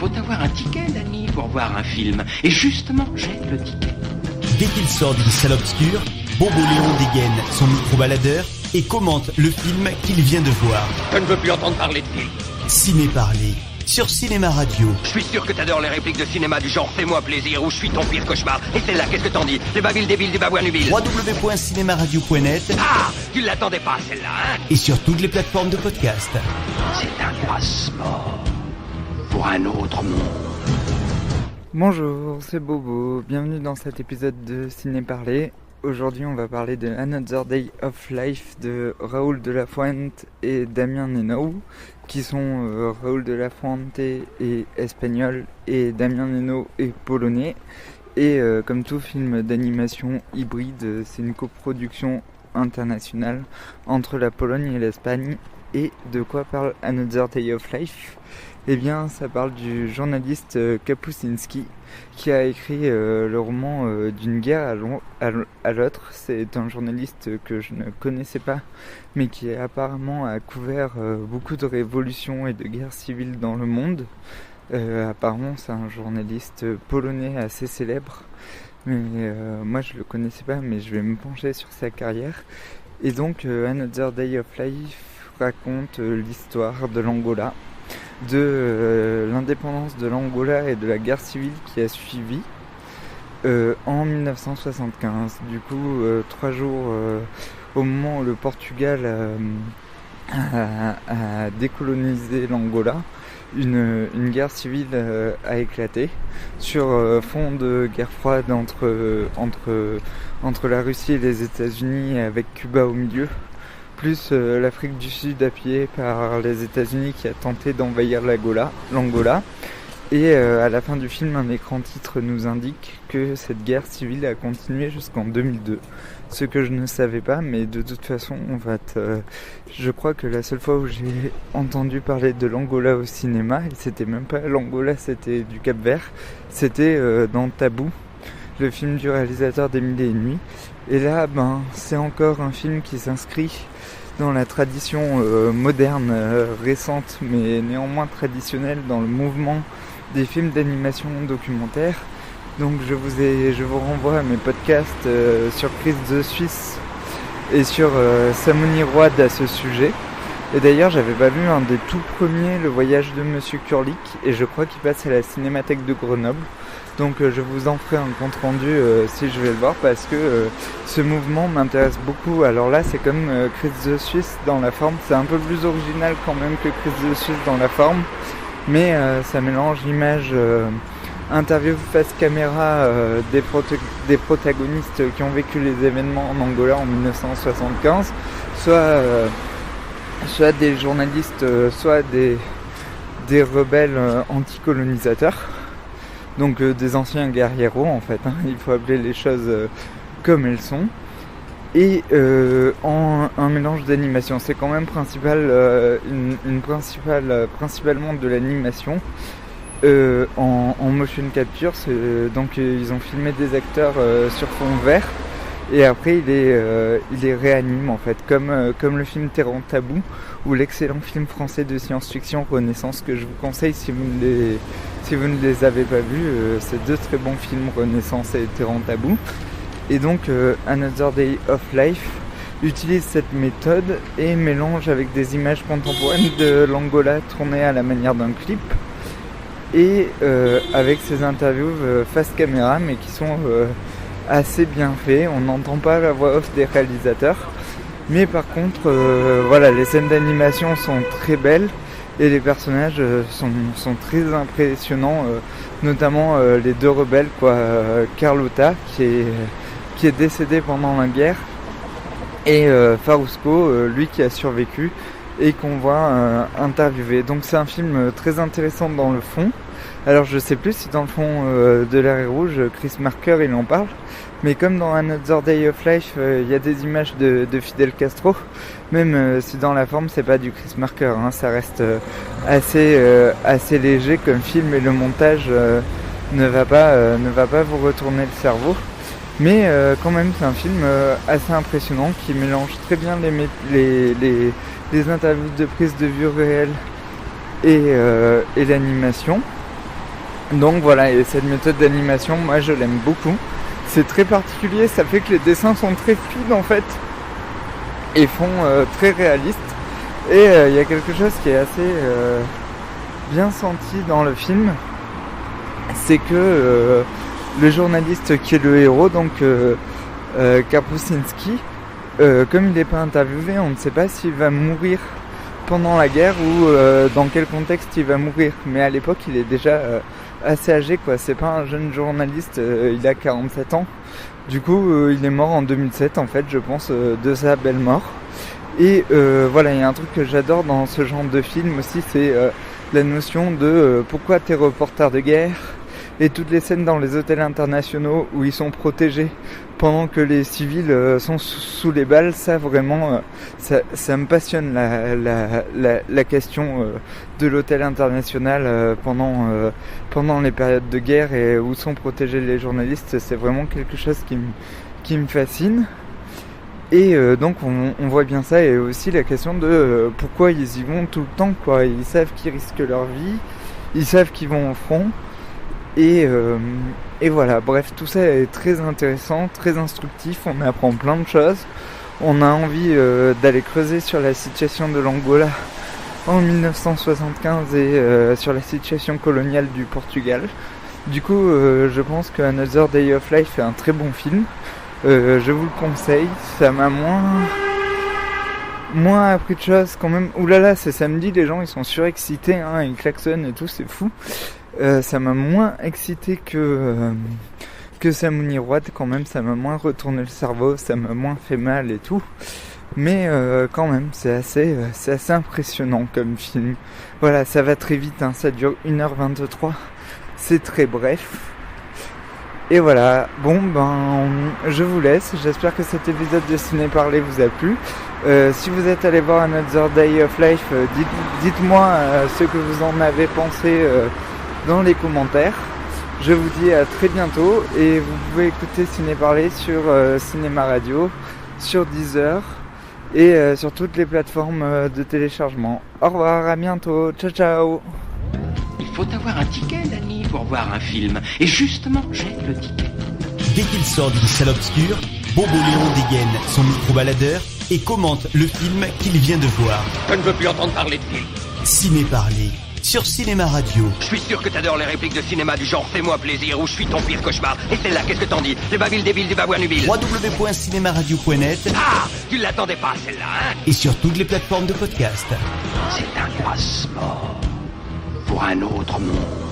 Faut avoir un ticket, Danny, pour voir un film. Et justement, j'ai le ticket. Dès qu'il sort d'une salle obscure, Bobo Léon dégaine son micro-baladeur et commente le film qu'il vient de voir. Je ne veux plus entendre parler de film. Ciné Parler, sur Cinéma Radio. Je suis sûr que t'adores les répliques de cinéma du genre « Fais-moi plaisir » ou « Je suis ton pire cauchemar ». Et celle-là, qu'est-ce que t'en dis? Les babiles débiles du babouin nubile. www.cinemaradio.net. Ah, tu l'attendais pas, celle-là, hein? Et sur toutes les plateformes de podcast. C'est un passeport pour un autre monde. Bonjour, c'est Bobo, bienvenue dans cet épisode de Ciné Parler. Aujourd'hui on va parler de Another Day of Life de Raoul de la Fuente et Damien Nenao, qui sont Raoul de la Fuente est espagnol et Damien Nenao est polonais. Et comme tout film d'animation hybride, c'est une coproduction internationale entre la Pologne et l'Espagne. Et de quoi parle Another Day of Life? Eh bien, ça parle du journaliste Kapuscinski qui a écrit le roman d'une guerre à l'autre. C'est un journaliste que je ne connaissais pas, mais qui apparemment a couvert beaucoup de révolutions et de guerres civiles dans le monde. Apparemment, c'est un journaliste polonais assez célèbre, mais moi je le connaissais pas, mais je vais me pencher sur sa carrière. Et donc, Another Day of Life raconte l'histoire de l'Angola, de l'indépendance de l'Angola et de la guerre civile qui a suivi en 1975. Du coup, 3 jours au moment où le Portugal a décolonisé l'Angola, une guerre civile a éclaté sur fond de guerre froide entre la Russie et les États-Unis, avec Cuba au milieu, plus l'Afrique du Sud appuyée par les États-Unis qui a tenté d'envahir l'Angola. Et à la fin du film, un écran titre nous indique que cette guerre civile a continué jusqu'en 2002. Ce que je ne savais pas, mais de toute façon, je crois que la seule fois où j'ai entendu parler de l'Angola au cinéma, et c'était même pas l'Angola, c'était du Cap-Vert, c'était dans Tabou, le film du réalisateur des Mille et une Nuits. Et là, c'est encore un film qui s'inscrit dans la tradition moderne, récente, mais néanmoins traditionnelle dans le mouvement des films d'animation documentaire. Donc je vous renvoie à mes podcasts sur Chris the Suisse et sur Samoni Roide à ce sujet. Et d'ailleurs, j'avais pas vu un des tout premiers, Le Voyage de Monsieur Kurlik, et je crois qu'il passe à la Cinémathèque de Grenoble. Donc je vous en ferai un compte rendu si je vais le voir, parce que ce mouvement m'intéresse beaucoup. Alors là, c'est comme Chris the Suisse dans la forme, c'est un peu plus original quand même que Chris the Suisse dans la forme, mais ça mélange l'image interview face caméra des protagonistes qui ont vécu les événements en Angola en 1975, soit des journalistes, soit des rebelles anticolonisateurs. Donc des anciens guerrieros en fait, hein. Il faut appeler les choses comme elles sont. Et un mélange d'animation. C'est quand même principalement de l'animation en motion capture. Donc ils ont filmé des acteurs sur fond vert. Et après il les réanime en fait, comme le film Terran Tabou, ou l'excellent film français de science-fiction Renaissance, que je vous conseille si vous ne les avez pas vus. C'est 2 très bons films, Renaissance et Terran Tabou. Et donc Another Day of Life utilise cette méthode et mélange avec des images contemporaines de l'Angola tournées à la manière d'un clip, et avec ces interviews face caméra, mais qui sont assez bien faits. On n'entend pas la voix off des réalisateurs, mais par contre les scènes d'animation sont très belles et les personnages sont très impressionnants, notamment les 2 rebelles, Carlota qui est décédé pendant la guerre, et Farusco, lui qui a survécu et qu'on voit interviewer. Donc c'est un film très intéressant dans le fond. Alors je sais plus si dans le fond de l'Arrêt Rouge, Chris Marker il en parle, mais comme dans Another Day of Life, il y a des images de Fidel Castro, même si dans la forme c'est pas du Chris Marker, hein, ça reste assez léger comme film, et le montage ne va pas vous retourner le cerveau. Mais quand même c'est un film assez impressionnant qui mélange très bien les interviews de prise de vue réelle et l'animation. Donc voilà, et cette méthode d'animation, moi je l'aime beaucoup. C'est très particulier, ça fait que les dessins sont très fluides en fait et font très réalistes. Et il y a quelque chose qui est assez bien senti dans le film, c'est que le journaliste qui est le héros, donc Kapuscinski, comme il n'est pas interviewé, on ne sait pas s'il va mourir pendant la guerre ou dans quel contexte il va mourir. Mais à l'époque, il est déjà assez âgé, quoi. C'est pas un jeune journaliste, il a 47 ans. Du coup, il est mort en 2007, en fait, je pense, de sa belle mort. Et voilà, il y a un truc que j'adore dans ce genre de film aussi, c'est la notion de pourquoi t'es reporter de guerre, et toutes les scènes dans les hôtels internationaux où ils sont protégés pendant que les civils sont sous les balles. Ça vraiment, ça me passionne la question de l'hôtel international pendant les périodes de guerre et où sont protégés les journalistes. C'est vraiment quelque chose qui me fascine. Et donc on voit bien ça, et aussi la question de pourquoi ils y vont tout le temps, quoi. Ils savent qu'ils risquent leur vie, ils savent qu'ils vont au front, et voilà, bref, tout ça est très intéressant, très instructif, on apprend plein de choses, on a envie d'aller creuser sur la situation de l'Angola en 1975 et sur la situation coloniale du Portugal. Du coup, je pense que Another Day of Life est un très bon film. Je vous le conseille. Ça m'a moins appris de choses quand même. Oulala, c'est samedi, les gens ils sont surexcités, hein, ils klaxonnent et tout, c'est fou. Ça m'a moins excité que Samouni Road quand même. Ça m'a moins retourné le cerveau, ça m'a moins fait mal et tout. Mais quand même, c'est assez impressionnant comme film. Voilà, ça va très vite, hein, ça dure 1h23. C'est très bref. Et voilà, bon je vous laisse, j'espère que cet épisode de Ciné Parler vous a plu. Si vous êtes allé voir Another Day of Life, dites-moi ce que vous en avez pensé dans les commentaires. Je vous dis à très bientôt, et vous pouvez écouter Ciné Parler sur Cinéma Radio, sur Deezer et sur toutes les plateformes de téléchargement. Au revoir, à bientôt, ciao ciao. Il faut avoir un ticket, Danny, pour voir un film. Et justement, j'ai le ticket. Dès qu'il sort d'une salle obscure, Bobo Léon dégaine son micro-baladeur et commente le film qu'il vient de voir. Je ne veux plus entendre parler de film. Ciné Parler, sur Cinéma Radio. Je suis sûr que t'adores les répliques de cinéma du genre « Fais-moi plaisir » ou « Je suis ton pire cauchemar ». Et celle-là, qu'est-ce que t'en dis? Les babiles débiles du babouanubile. www.cinemaradio.net. Ah, tu l'attendais pas, celle-là, hein? Et sur toutes les plateformes de podcast. C'est un passeport pour un autre monde.